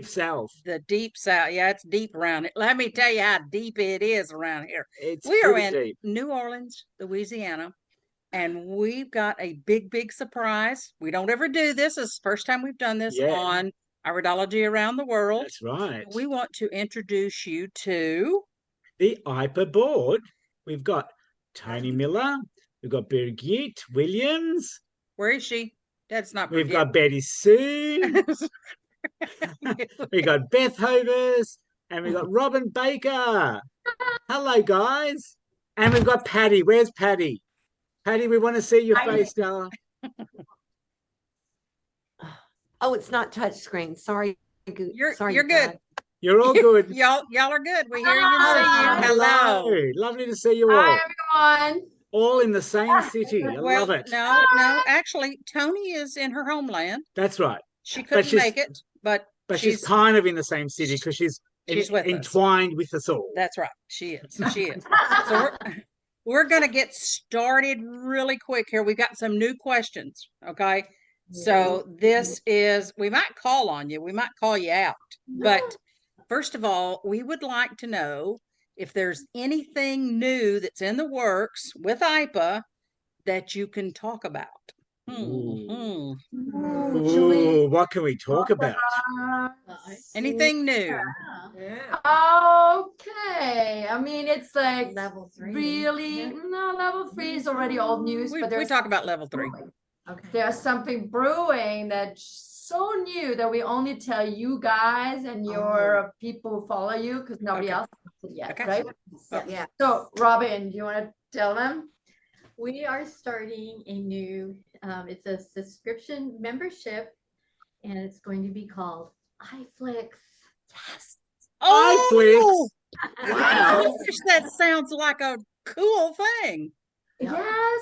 deep south. The deep south. Yeah, it's deep around it. Let me tell you how deep it is around here. It's We are in deep. New Orleans, Louisiana, and we've got a big surprise. We don't ever do this. It's the first time we've done this on Iridology Around the World. That's right. We want to introduce you to the IIPA board. We've got Tony Miller. We've got Birgit Williams. Where is she? That's not Birgit. We've got Betty Sue. We got Beth Hovis. And we've got Robin Baker. Hello, guys. And we've got Patty. Where's Patty? Patty, we want to see your face now. Oh, it's not touchscreen. Sorry. You're Sorry, good. You're all good. Y'all are good. We hear you and see you. Hello. Lovely to see you all. Hi, everyone. All in the same city. I love it. No. Actually, Tony is in her homeland. That's right. She couldn't make it, but she's kind of in the same city because she's entwined with us all. That's right. She is. So we're going to get started really quick here. We've got some new questions. Okay. So this is, we might call on you. We might call you out. But first of all, we would like to know if there's anything new that's in the works with IIPA that you can talk about. Ooh, what can we talk about? Anything new? Okay. I mean, it's like level 3. Really? No, level 3 is already old news. We talk about level 3. Okay. There's something brewing that's so new that we only tell you guys and your people who follow you because nobody else knows it yet, right? Yeah. So, Robin, do you want to tell them? We are starting a new, it's a subscription membership, and it's going to be called iFlix. Yes. Oh, iFlix. Wow. That sounds like a cool thing. Yes.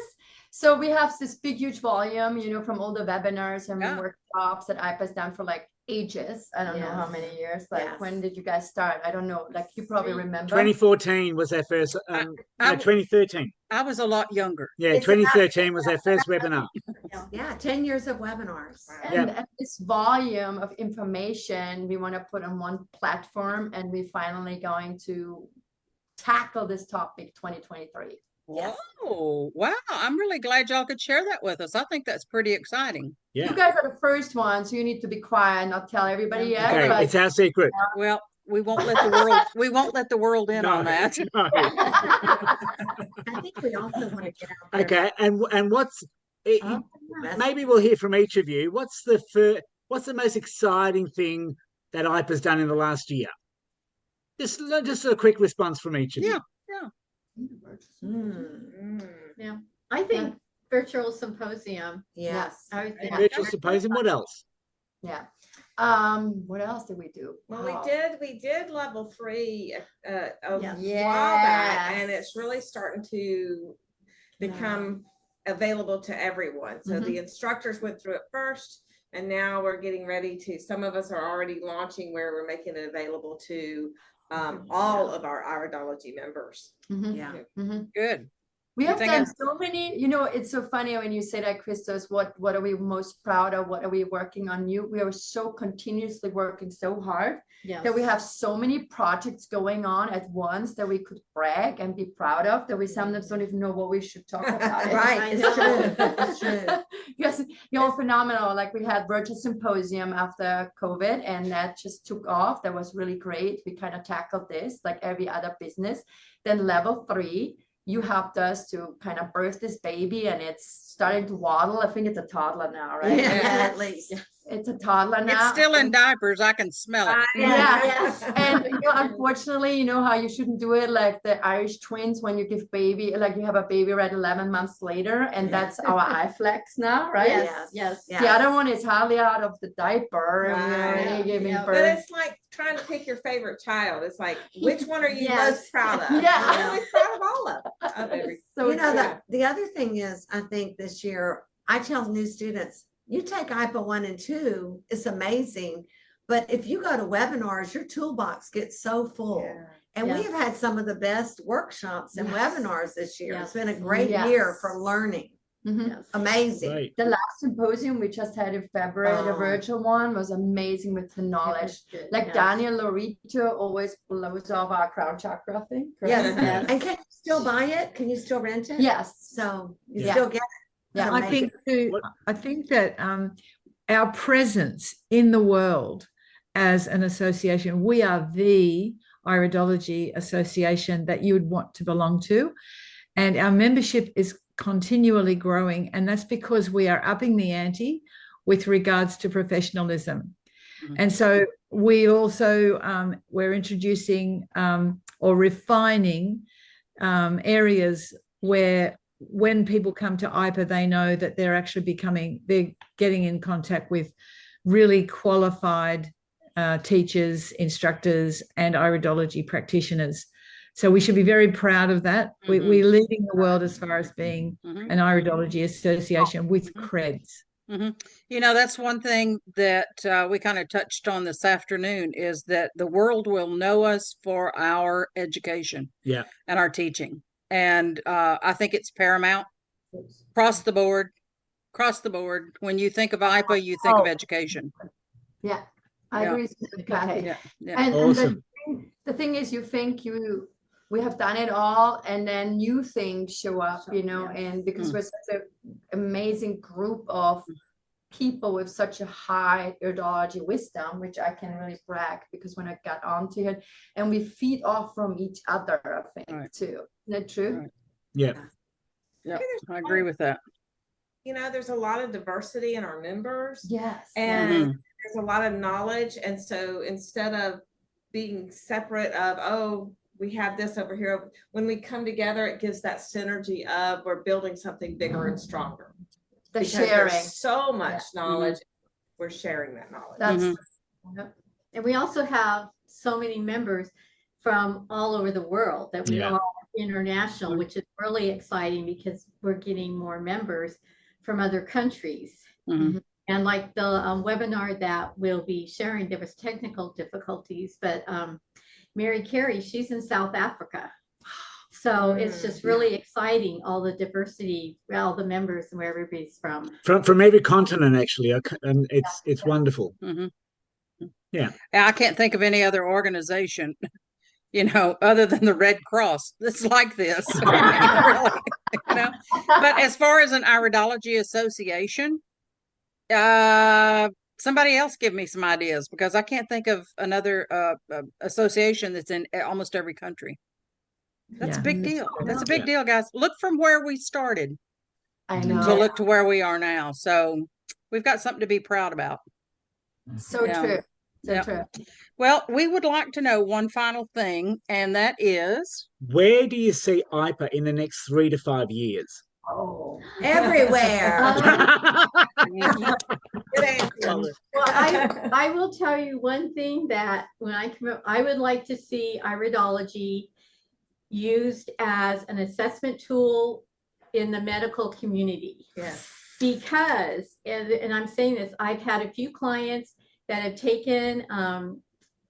So we have this big, huge volume, from all the webinars and workshops that IIPA's done for like ages. I don't know how many years. Like, when did you guys start? I don't know. Like, you probably remember. 2014 was our first. 2013. I was a lot younger. Yeah, 2013 was our first webinar. Yeah, 10 years of webinars. And this volume of information we want to put on one platform, and we're finally going to tackle this topic 2023. Oh, wow. I'm really glad y'all could share that with us. I think that's pretty exciting. Yeah. You guys are the first one, so you need to be quiet and not tell everybody yet. Okay, but it's our secret. Well, we won't let the world in on that. I think we also want to get out there. Okay, and what's maybe we'll hear from each of you. What's the most exciting thing that IIPA's done in the last year? Just a quick response from each of you. Yeah, I think virtual symposium. Yes. Virtual symposium. What else? Yeah. What else did we do? Well, we did level 3 a while back, and it's really starting to become available to everyone. So the instructors went through it first, and now we're getting ready to, some of us are already launching where we're making it available to all of our Iridology members. Good. We have done so many, it's so funny when you say that, Christos, what are we most proud of? What are we working on new? We are so continuously working so hard that we have so many projects going on at once that we could brag and be proud of, that we sometimes don't even know what we should talk about. Right, it's true. It's true. Yes, phenomenal. Like, we had virtual symposium after COVID, and that just took off. That was really great. We kind of tackled this like every other business. Then level 3, you helped us to kind of birth this baby, and it's starting to waddle. I think it's a toddler now, right? Yeah, at least. It's a toddler now. It's still in diapers. I can smell it. And unfortunately, how you shouldn't do it like the Irish twins when you give baby, like you have a baby right 11 months later, and that's our iFlex now, right? Yes. The other one is hardly out of the diaper. And giving birth. But it's like trying to pick your favorite child. It's like, which one are you most proud of? Yeah. I'm really proud of all of them. So the other thing is, I think this year I tell new students, you take IIPA 1 and 2, it's amazing. But if you go to webinars, your toolbox gets so full. And we have had some of the best workshops and webinars this year. It's been a great year for learning. Yes. Amazing. Great. The last symposium we just had in February, the Oh. virtual one, was amazing with the knowledge. Good, Like yes. Daniel Lorito always blows off our crown chakra, I think. correct? Yes. Yes. And can you still buy it? Can you still rent it? Yes. So you Yeah. still get it. Yeah. I think too, What- I think that our presence in the world as an association, we are the Iridology association that you would want to belong to, and our membership is continually growing, and that's because we are upping the ante with regards to professionalism. Mhm. And so we also we're introducing or refining areas where when people come to IIPA, they know that they're getting in contact with really qualified teachers, instructors, and iridology practitioners. So we should be very proud of that. Mhm. We're leading the world as far as being Mhm. an iridology association with Mhm. creds. You know, that's one thing that we kind of touched on this afternoon, is that the world will know us for our education Yeah. and our teaching. And I think it's paramount across the board. When you think of IIPA, you think of education. Yeah. I Yeah. agree with Kathy. Yeah. Yeah. And Awesome. the thing is, you think we have done it all, and then new things show up, you know, Yes. and because Mm. we're such an amazing group of people with such a high iridology wisdom, which I can really brag, because when I got onto it, and we feed off from each other, I think, Right. too. Isn't that true? Right. Yeah. Yeah, there's I agree with that. There's a lot of diversity in our members, Yes. and there's a lot of knowledge. And so instead of being separate of, oh, we have this over here, when we come together, it gives that synergy of we're building something bigger and stronger. The Because sharing. there's so much Yeah. knowledge, we're sharing that knowledge. That's Mhm. And we also have so many members from all over the world that we Yeah. are international, which is really exciting because we're getting more members from other countries. Mhm. And like the webinar that we'll be sharing, there was technical difficulties, but Mary Carey, she's in South Africa. So it's just really exciting, all the diversity, all the members and where everybody's from. From every continent, actually, and it's wonderful. Mhm. Yeah. I can't think of any other organization, other than the Red Cross that's like this. Really, But as far as an iridology association, somebody else give me some ideas, because I can't think of another association that's in almost every country. That's a big deal. That's a big deal, guys. Look from where we started I to know. look to where we are now. So we've got something to be proud about. So Yeah. true. So Yeah. true. Well, we would like to know one final thing, and that is, Where do you see IIPA in the next 3 to 5 years? Oh. Everywhere. Good answer. Well, I will tell you one thing, that when I come up, I would like to see iridology used as an assessment tool in the medical community. Yes. Because, and I'm saying this, I've had a few clients that have taken,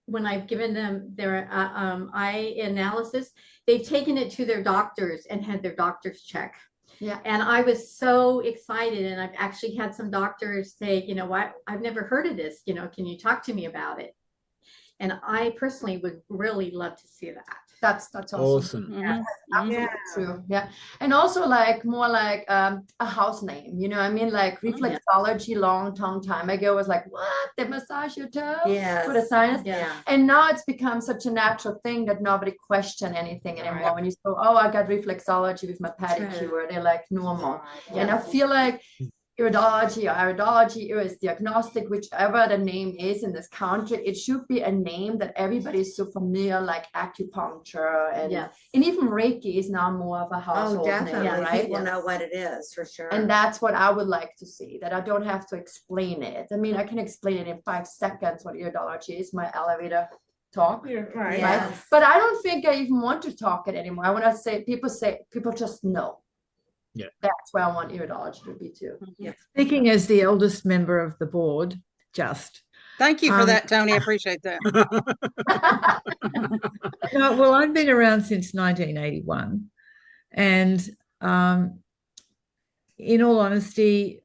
when I've given them their eye analysis, they've taken it to their doctors and had their doctors check. Yeah. And I was so excited. And I've actually had some doctors say, what, I've never heard of this, can you talk to me about it? And I personally would really love to see that. That's awesome. Awesome. Absolutely Yeah. true. Yeah. And also more like a house name, I mean, like reflexology long time ago was like, what? They massage your toes Yes. for the sinus. Yeah. And now it's become such a natural thing that nobody question anything anymore. Right. When you say, oh, I got reflexology with my pedicure, they're like normal. And I feel like iridology is diagnostic, whichever the name is in this country, it should be a name that everybody is so familiar, like acupuncture and even Reiki is now more of a household Definitely. name, right? People know what it is for sure. And that's what I would like to see, that I don't have to explain it. I mean, I can explain it in 5 seconds what iridology is, my elevator talk. You're right. Yeah. Right? But I don't think I even want to talk it anymore. I want to say people just know. Yeah. That's where I want iridology to be too. Speaking as the eldest member of the board, Thank you for that, Tony. I appreciate that. well, I've been around since 1981, and in all honesty,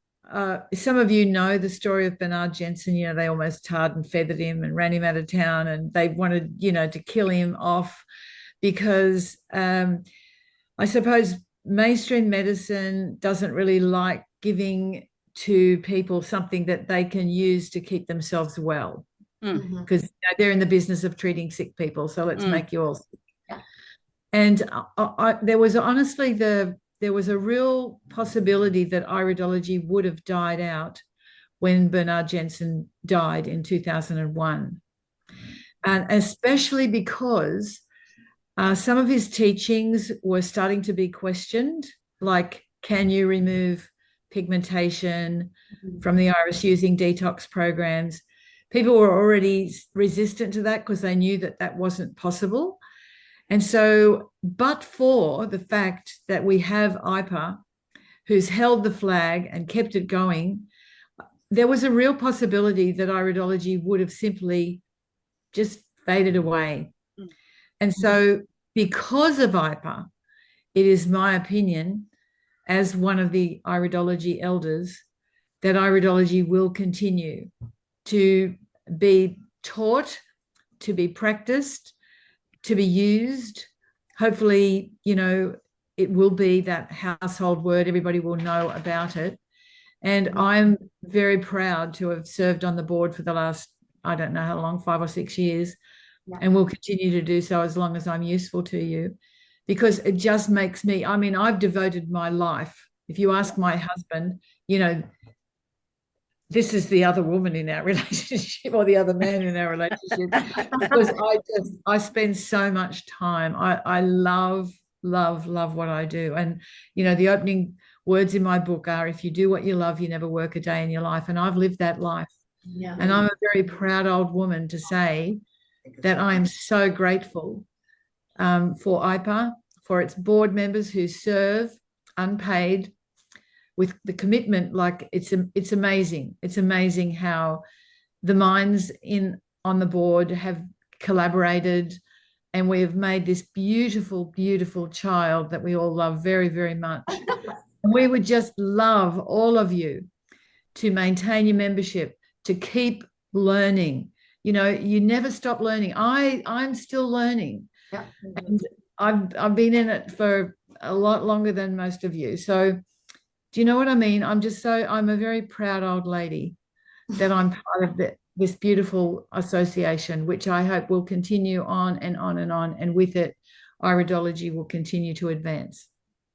some of you know the story of Bernard Jensen. You know, they almost tarred and feathered him and ran him out of town, and they wanted, you know, to kill him off because I suppose mainstream medicine doesn't really like giving to people something that they can use to keep themselves well, because you know, they're in the business of treating sick people. So let's make you all sick. Yeah. And there was honestly there was a real possibility that iridology would have died out when Bernard Jensen died in 2001. And especially because some of his teachings were starting to be questioned, like, can you remove pigmentation from the iris using detox programs? People were already resistant to that because they knew that that wasn't possible. And so, but for the fact that we have IIPA, who's held the flag and kept it going, there was a real possibility that iridology would have simply just faded away. And so, because of IIPA, it is my opinion, as one of the iridology elders, that iridology will continue to be taught, to be practiced, to be used. Hopefully, you know, it will be that household word. Everybody will know about it. And I'm very proud to have served on the board for the last, I don't know how long, 5 or 6 years, and will continue to do so as long as I'm useful to you, because it just makes me, I mean, I've devoted my life. If you ask my husband, you know, this is the other woman in our relationship, or the other man in our relationship, because I spend so much time. I love what I do. And, you know, the opening words in my book are, if you do what you love, you never work a day in your life. And I've lived that life. Yeah. And I'm a very proud old woman to say that I am so grateful for IIPA, for its board members who serve unpaid with the commitment. Like, it's amazing. It's amazing how the minds on the board have collaborated, and we have made this beautiful, beautiful child that we all love very, very much. And we would just love all of you to maintain your membership, to keep learning. You know, you never stop learning. I'm still learning. Yeah. And I've been in it for a lot longer than most of you. So do you know what I mean? I'm a very proud old lady that I'm part of this beautiful association, which I hope will continue on and on and on. And with it, iridology will continue to advance.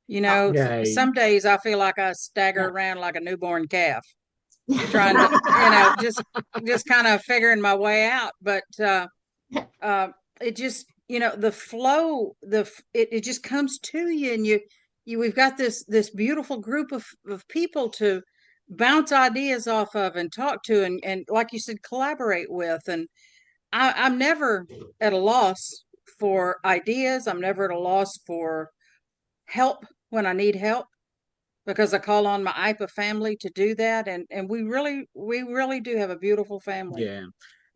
You know, Yay. some days I feel like I stagger around like a newborn calf, trying to, you know, just kind of figuring my way out. But it just, you know, the flow, it just comes to you, and we've got this beautiful group of people to bounce ideas off of and talk to, and like you said, collaborate with. And I'm never at a loss for ideas. I'm never at a loss for help when I need help, because I call on my IIPA family to do that. And we really do have a beautiful family. Yeah.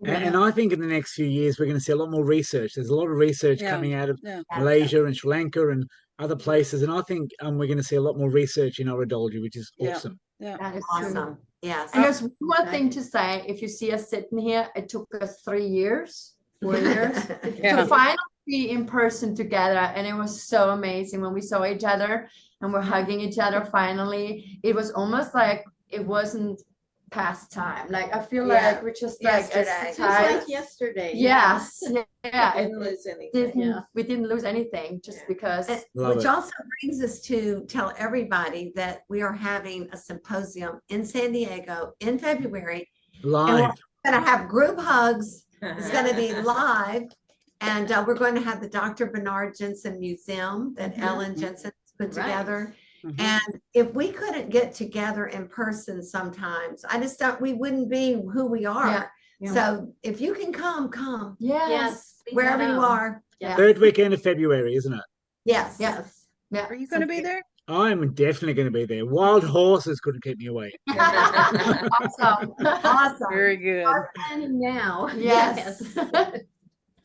And I think in the next few years, we're going to see a lot more research. There's a lot of research coming out of Malaysia and Sri Lanka and other places. And I think we're going to see a lot more research in iridology, which is awesome. Yeah, that is Awesome. true. Yes. And there's one more thing to say. If you see us sitting here, it took us 3 years, 4 years to finally be in person together. And it was so amazing when we saw each other and we're hugging each other finally. It was almost like it wasn't past time. Like, I feel like we're just Yesterday. Just like yesterday. Yes. Yeah. We didn't lose anything. We didn't lose anything just because. Which also brings us to tell everybody that we are having a symposium in San Diego in February. Live. And we're going to have group hugs. It's going to be live. And we're going to have the Dr. Bernard Jensen Museum that Ellen Jensen put together. And if we couldn't get together in person sometimes, I just thought we wouldn't be who we are. Yeah. So if you can come. Yes. Wherever you are. Yeah. Third weekend of February, isn't it? Yes. Yes. Yeah. Are you going to be there? I'm definitely going to be there. Wild horses couldn't keep me away. Awesome. Awesome. Very good. Start planning now. Yes.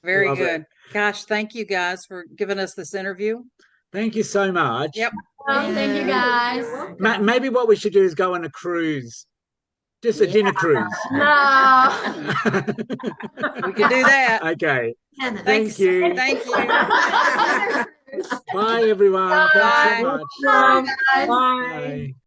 Very Love good. it. Gosh, thank you guys for giving us this interview. Thank you so much. Yep. Thank you guys. Maybe what we should do is go on a cruise. Just a dinner cruise. No. We could do that. Okay. Hannah. Thank you. Thank you. Bye, everyone. Thanks so much. Bye, guys. Bye.